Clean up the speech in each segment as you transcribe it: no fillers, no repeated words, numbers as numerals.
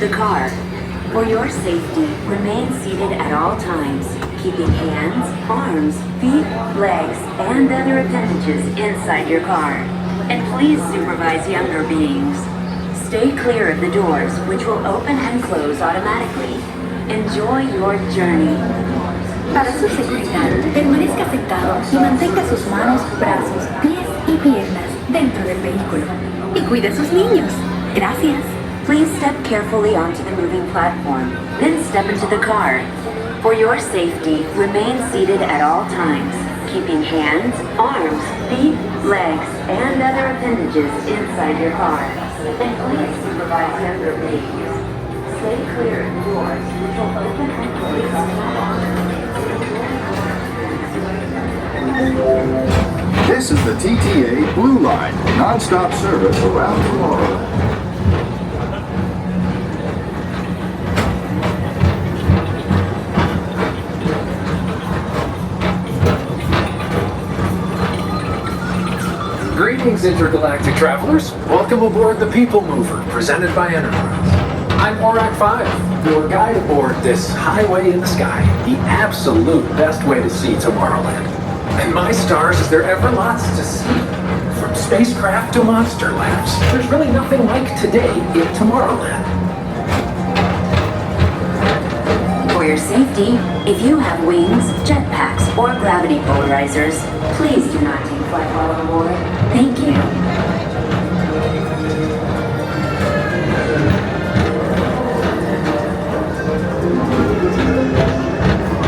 the car. For your safety, remain seated at all times, keeping hands, arms, feet, legs, and other appendages inside your car. And please supervise younger beings. Stay clear of the doors, which will open and close automatically. Enjoy your journey. Para su seguridad, permanezca sentado y mantenga sus manos, brazos, pies y piernas dentro del vehículo. Y cuide a sus niños. Gracias. Please step carefully onto the moving platform, then step into the car. For your safety, remain seated at all times, keeping hands, arms, feet, legs, and other appendages inside your car. And please supervise younger babies. Stay clear of the doors, which will open and close automatically. This is the TTA Blue Line, non-stop service around Tommorowland. Greetings, intergalactic travelers. Welcome aboard the People Mover, presented by Onride. I'm Onride 5, your guide aboard this highway in the sky, the absolute best way to see Tommorowland. And my stars, is there ever lots to see? From spacecraft to monster labs, there's really nothing like today in Tommorowland. For your safety, if you have wings, jetpacks, or gravity polarizers, please do not take flight while on board. Thank you.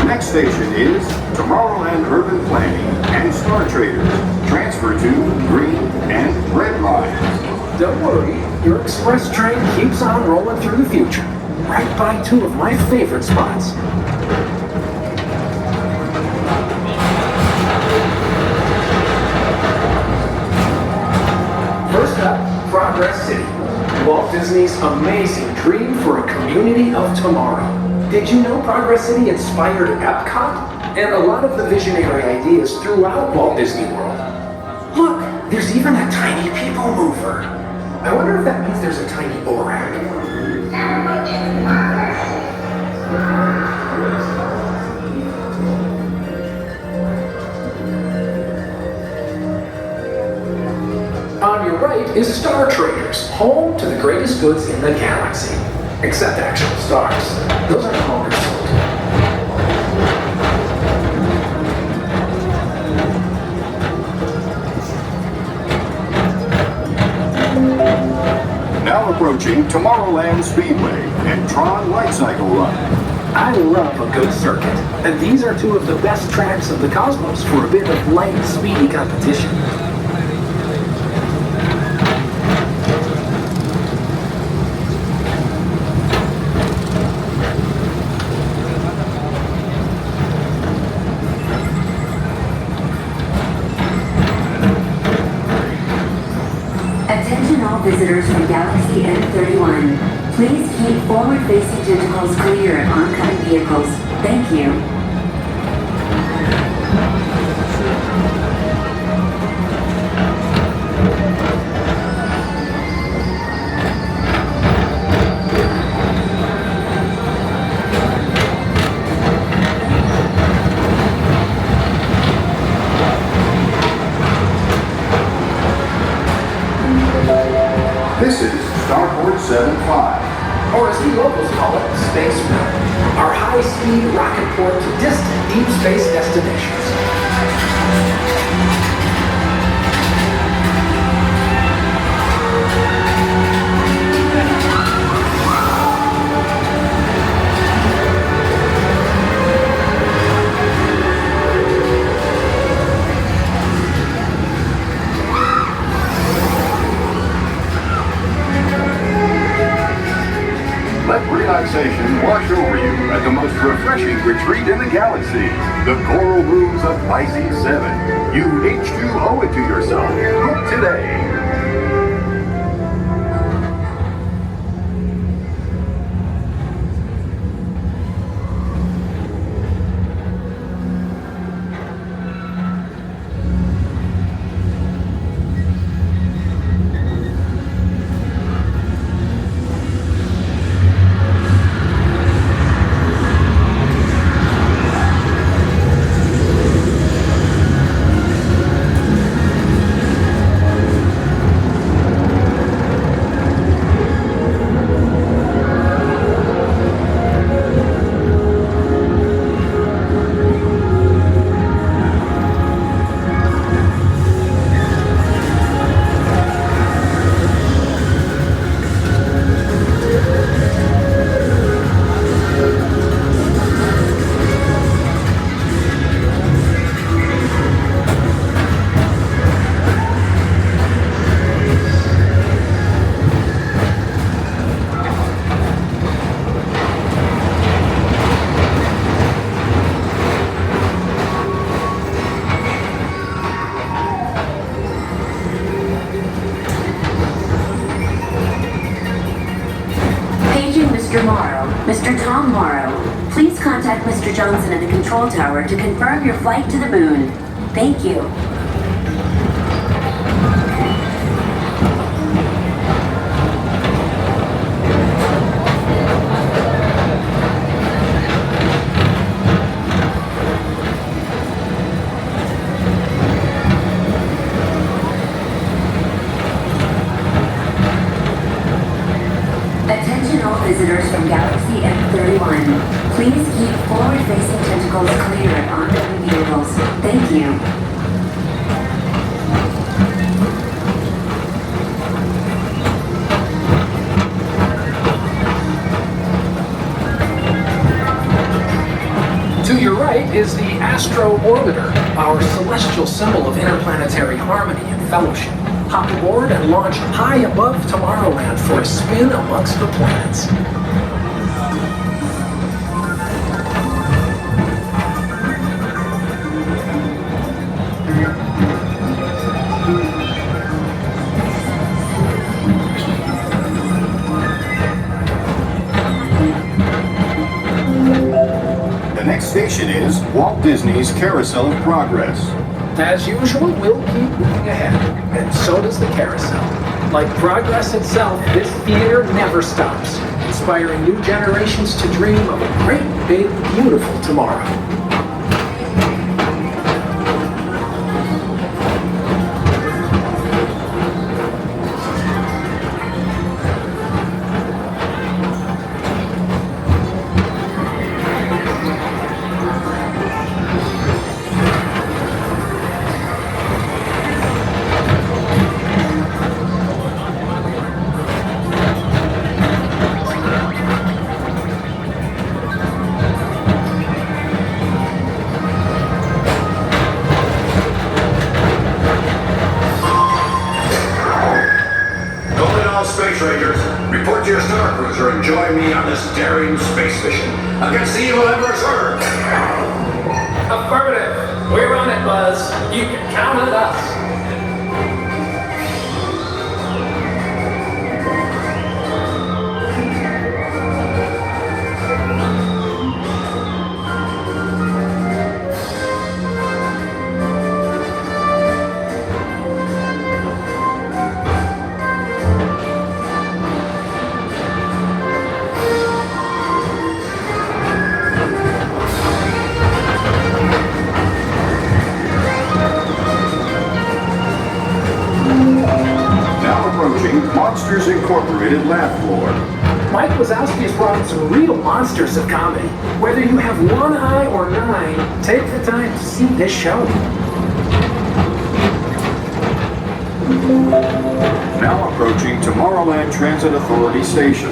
Next station is Tommorowland Urban Planning and Star Traders. Transfer to green and red lines. Don't worry, your express train keeps on rolling through the future, right by two of my favorite spots. First up, Progress City, Walt Disney's amazing dream for a community of tomorrow. Did you know Progress City inspired Epcot and a lot of the visionary ideas throughout Walt Disney World? Look, there's even a tiny people mover. I wonder if that means there's a tiny Borak. On your right is Star Traders, home to the greatest goods in the galaxy. Except actual stars. Those are no longer sold. Now approaching Tommorowland Speedway and Tron Light Cycle Run. I love a good circuit, and these are two of the best tracks of the cosmos for a bit of light, speedy competition. Attention all visitors from Galaxy N31. Please keep forward-facing tentacles clear of oncoming vehicles. Thank you. This is Starport 75. Or as the locals call it, Space Mountain, our high-speed rocket port to distant deep space destinations. Let relaxation wash over you at the most refreshing retreat in the galaxy, the Coral Rooms of Pisces 7. You H2 owe it to yourself. Book today. Mr. Morrow, Mr. Tom Morrow, please contact Mr. Johnson at the control tower to confirm your flight to the moon. Thank you. Attention all visitors from Galaxy M31. Please keep forward-facing tentacles clear of oncoming vehicles. Thank you. To your right is the Astro Orbiter, our celestial symbol of interplanetary harmony and fellowship. Hop aboard and launch high above Tommorowland for a spin amongst the planets. The next station is Walt Disney's Carousel of Progress. As usual, we'll keep moving ahead, and so does the carousel. Like progress itself, this theater never stops, inspiring new generations to dream of a great, big, beautiful tomorrow. Space Rangers, report to your Star Cruiser and join me on this daring space mission against the evil Emperor's Earth. Affirmative. We're on it, Buzz. You can count on us. Monsters Incorporated lab floor. Mike Wazowski has brought in some real monsters of comedy. Whether you have one eye or nine, take the time to see this show. Now approaching Tommorowland Transit Authority Station.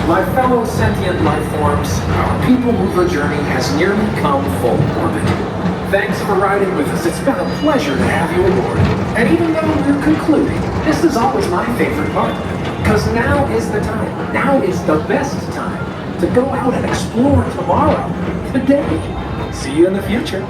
My fellow sentient life forms, our people mover journey has nearly come full orbit. Thanks for riding with us. It's been a pleasure to have you aboard. And even though we're concluding, this is always my favorite part. Because now is the time. Now is the best time to go out and explore tomorrow. Today. See you in the future.